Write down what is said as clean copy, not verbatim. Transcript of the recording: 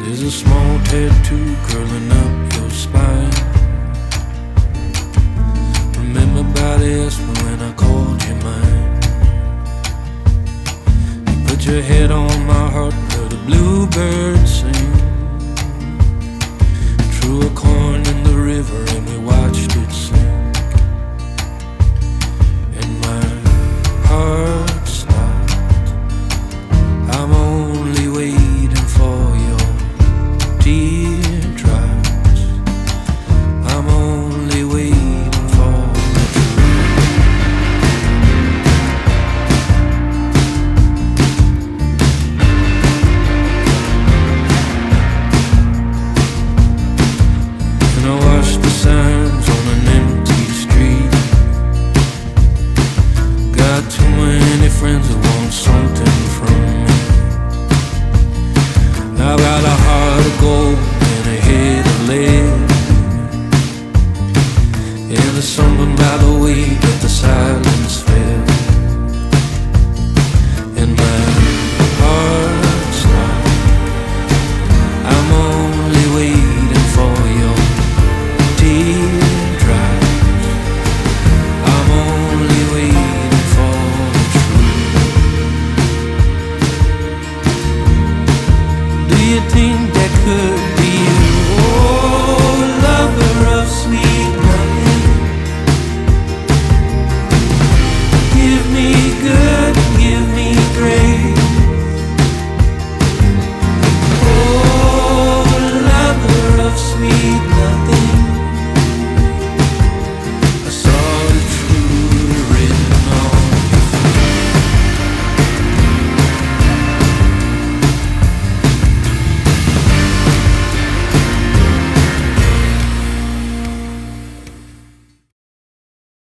There's a small tattoo curling up your spine. Remember body asked me when I called you mine. You put your head on my heart and heard a bluebird sing. Threw a coin in the river and we watched it sing.